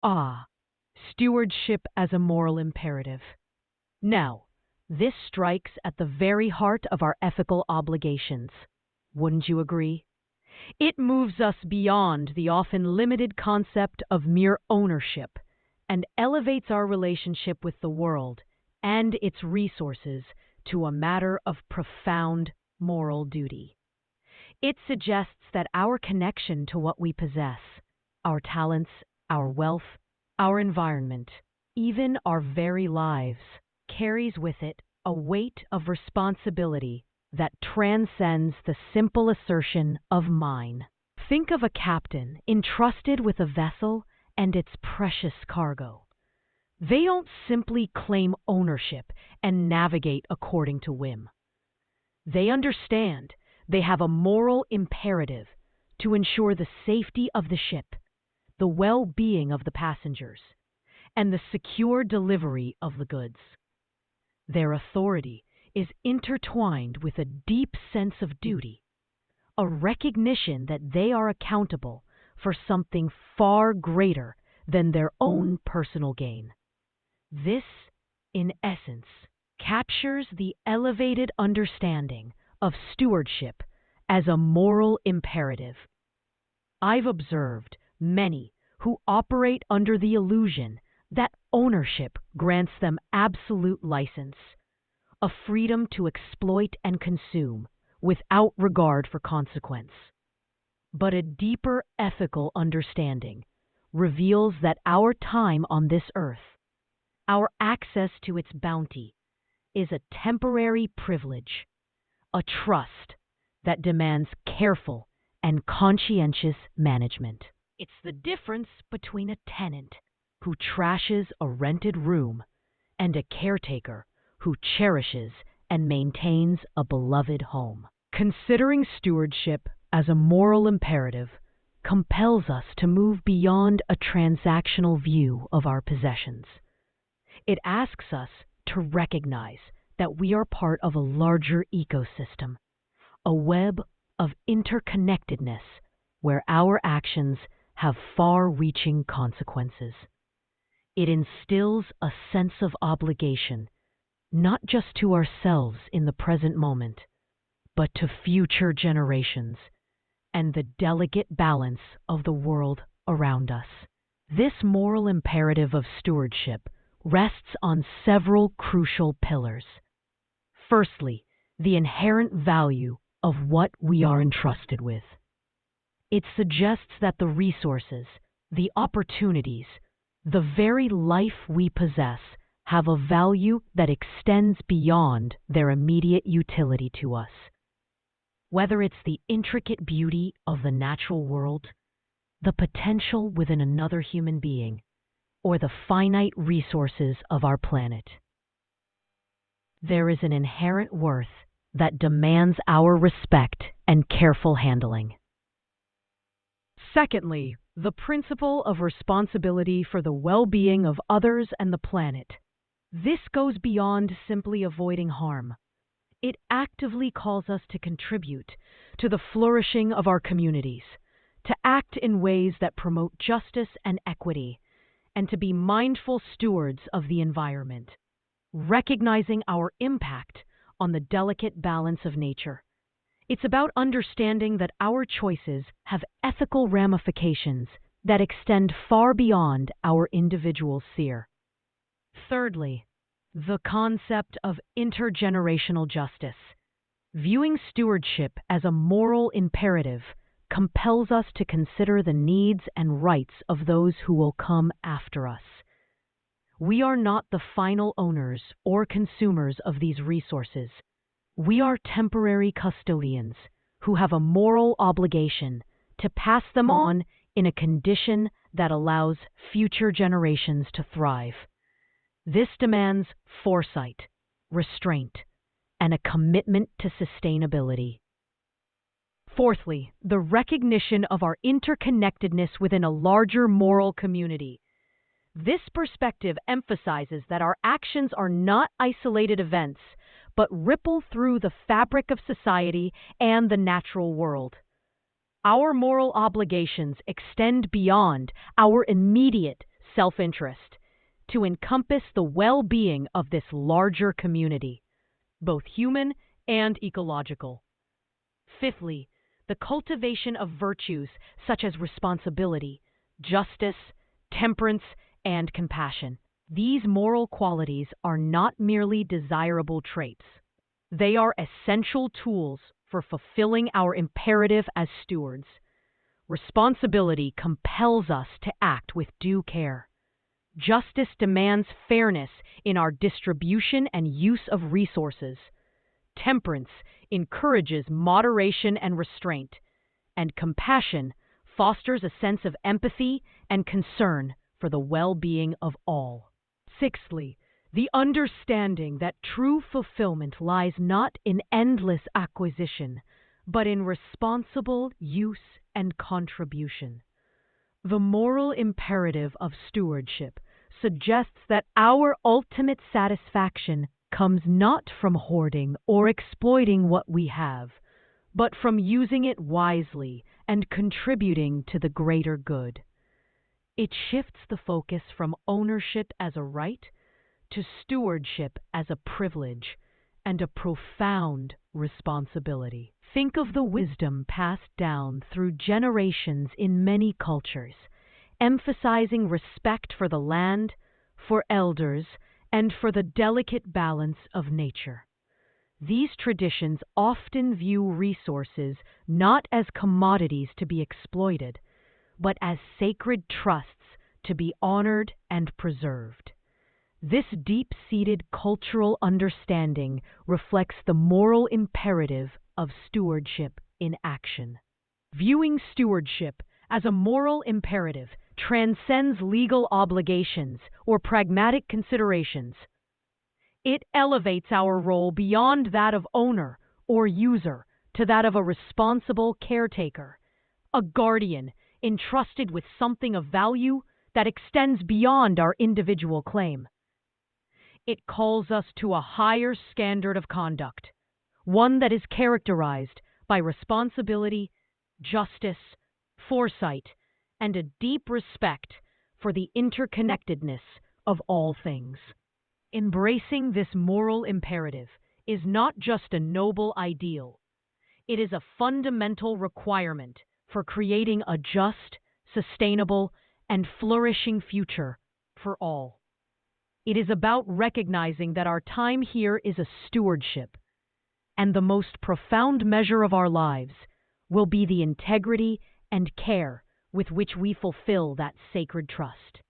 Ah, stewardship as a moral imperative. Now, this strikes at the very heart of our ethical obligations. Wouldn't you agree? It moves us beyond the often limited concept of mere ownership and elevates our relationship with the world and its resources to a matter of profound moral duty. It suggests that our connection to what we possess, our talents, our wealth, our environment, even our very lives, carries with it a weight of responsibility that transcends the simple assertion of mine. Think of a captain entrusted with a vessel and its precious cargo. They don't simply claim ownership and navigate according to whim. They understand they have a moral imperative to ensure the safety of the ship, the well-being of the passengers, and the secure delivery of the goods. Their authority is intertwined with a deep sense of duty, a recognition that they are accountable for something far greater than their own personal gain. This, in essence, captures the elevated understanding of stewardship as a moral imperative. I've observed many who operate under the illusion that ownership grants them absolute license, a freedom to exploit and consume without regard for consequence. But a deeper ethical understanding reveals that our time on this earth, our access to its bounty, is a temporary privilege, a trust that demands careful and conscientious management. It's the difference between a tenant who trashes a rented room and a caretaker who cherishes and maintains a beloved home. Considering stewardship as a moral imperative compels us to move beyond a transactional view of our possessions. It asks us to recognize that we are part of a larger ecosystem, a web of interconnectedness where our actions have far-reaching consequences. It instills a sense of obligation, not just to ourselves in the present moment, but to future generations and the delicate balance of the world around us. This moral imperative of stewardship rests on several crucial pillars. Firstly, the inherent value of what we are entrusted with. It suggests that the resources, the opportunities, the very life we possess have a value that extends beyond their immediate utility to us. Whether it's the intricate beauty of the natural world, the potential within another human being, or the finite resources of our planet. There is an inherent worth that demands our respect and careful handling. Secondly, the principle of responsibility for the well-being of others and the planet. This goes beyond simply avoiding harm. It actively calls us to contribute to the flourishing of our communities, to act in ways that promote justice and equity, and to be mindful stewards of the environment, recognizing our impact on the delicate balance of nature. It's about understanding that our choices have ethical ramifications that extend far beyond our individual sphere. Thirdly, the concept of intergenerational justice. Viewing stewardship as a moral imperative compels us to consider the needs and rights of those who will come after us. We are not the final owners or consumers of these resources. We are temporary custodians who have a moral obligation to pass them on in a condition that allows future generations to thrive. This demands foresight, restraint, and a commitment to sustainability. Fourthly, the recognition of our interconnectedness within a larger moral community. This perspective emphasizes that our actions are not isolated events, but ripple through the fabric of society and the natural world. Our moral obligations extend beyond our immediate self-interest, to encompass the well-being of this larger community, both human and ecological. Fifthly, the cultivation of virtues such as responsibility, justice, temperance, and compassion. These moral qualities are not merely desirable traits. They are essential tools for fulfilling our imperative as stewards. Responsibility compels us to act with due care. Justice demands fairness in our distribution and use of resources. Temperance encourages moderation and restraint, and compassion fosters a sense of empathy and concern for the well-being of all. Sixthly, the understanding that true fulfillment lies not in endless acquisition, but in responsible use and contribution. The moral imperative of stewardship suggests that our ultimate satisfaction comes not from hoarding or exploiting what we have, but from using it wisely and contributing to the greater good. It shifts the focus from ownership as a right to stewardship as a privilege and a profound responsibility. Think of the wisdom passed down through generations in many cultures, emphasizing respect for the land, for elders, and for the delicate balance of nature. These traditions often view resources not as commodities to be exploited, but as sacred trusts to be honored and preserved. This deep-seated cultural understanding reflects the moral imperative of stewardship in action. Viewing stewardship as a moral imperative transcends legal obligations or pragmatic considerations. It elevates our role beyond that of owner or user to that of a responsible caretaker, a guardian entrusted with something of value that extends beyond our individual claim. It calls us to a higher standard of conduct, one that is characterized by responsibility, justice, foresight, and a deep respect for the interconnectedness of all things. Embracing this moral imperative is not just a noble ideal, it is a fundamental requirement for creating a just, sustainable, and flourishing future for all. It is about recognizing that our time here is a stewardship, and the most profound measure of our lives will be the integrity and care with which we fulfill that sacred trust.